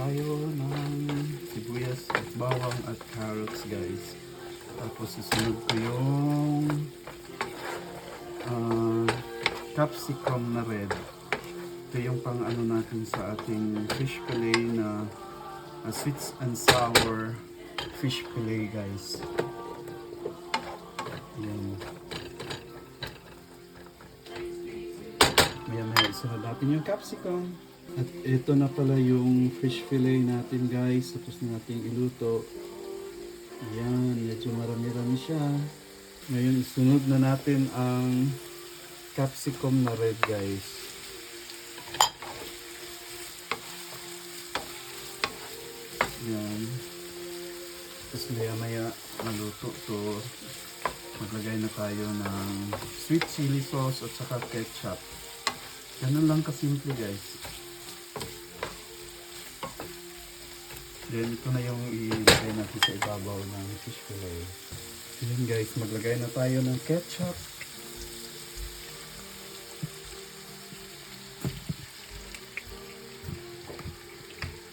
tayo ng sibuyas at bawang at carrots guys. Tapos susunod ko yung capsicum na red. Ito yung pang ano natin sa ating fish fillet na sweet and sour fish fillet guys. Ayan. Maya isunod natin yung capsicum. At ito na pala yung fish fillet natin guys. Tapos na natin iluto. Ayan, medyo marami-rami siya. Ngayon isunod na natin ang capsicum na red guys. Ayan. Tapos maya maluto to. Maglagay na tayo ng sweet chili sauce at saka ketchup. Ganun lang kasimple guys. Then ito na yung ilagay natin sa ibabaw ng fish fillet. Ayan guys, maglagay na tayo ng ketchup.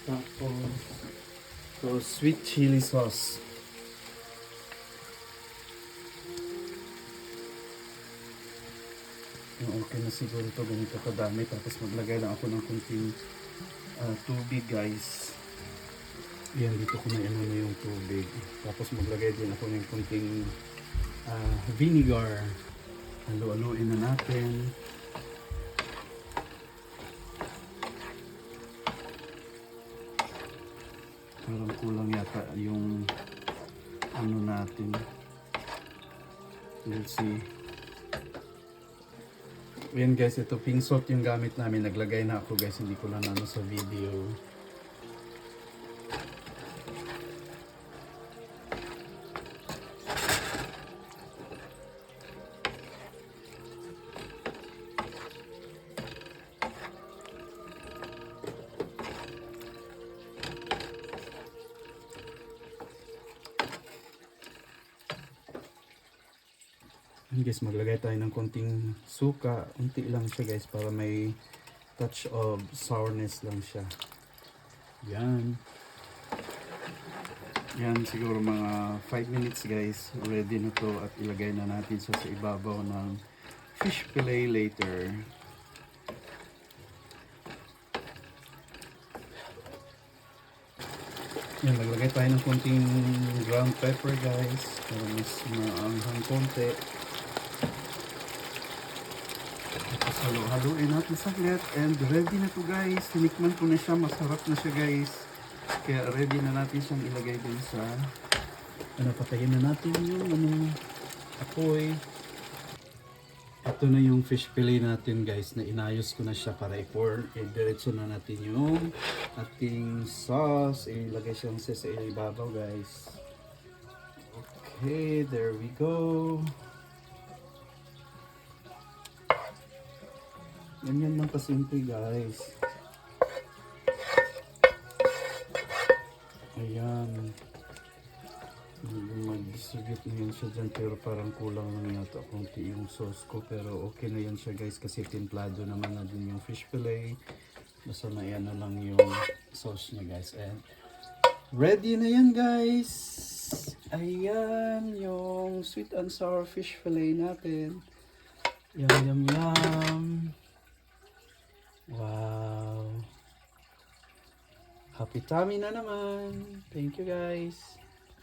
Tapos sweet chili sauce. Okay na siguro ito, ganito kadami. Tapos maglagay lang ako ng kunting tubig guys. Yan, dito ko na inano yung tubig. Tapos maglagay din ako ng kunting vinegar. Halo-haloin na natin. Parang kulang yata yung ano natin. Let's see. Ayan guys, ito pink salt yung gamit namin. Naglagay na ako guys, hindi ko lang ano sa video. Guys, maglagay tayo ng konting suka, unti lang siya guys para may touch of sourness lang siya. Yan. Yan, siguro mga 5 minutes guys, ready na to at ilagay na natin siya sa ibabaw ng fish fillet later. Yan, maglagay tayo ng konting ground pepper guys para mas maanghang konti. Halo-haloin natin saglit and ready na to guys. Tinikman ko na siya, masarap na siya guys. Kaya ready na natin siyang ilagay din sa patayin na natin yung apoy. Ito na yung fish fillet natin guys na inayos ko na siya para i-pour. Diretso na natin yung ating sauce. Ilagay siyang sa ibabaw guys. Okay, there we go. Ganyan lang kasimple guys. Ayan. Mag-distribute na yun siya dyan pero parang kulang lang yata konti yung sauce ko. Pero okay na yan siya guys kasi templado naman na din yung fish fillet. Basta na yan na lang yung sauce niya guys. And ready na yan guys. Ayan yung sweet and sour fish fillet natin. Yum yum yum. Wow! Happy tummy na naman! Thank you guys!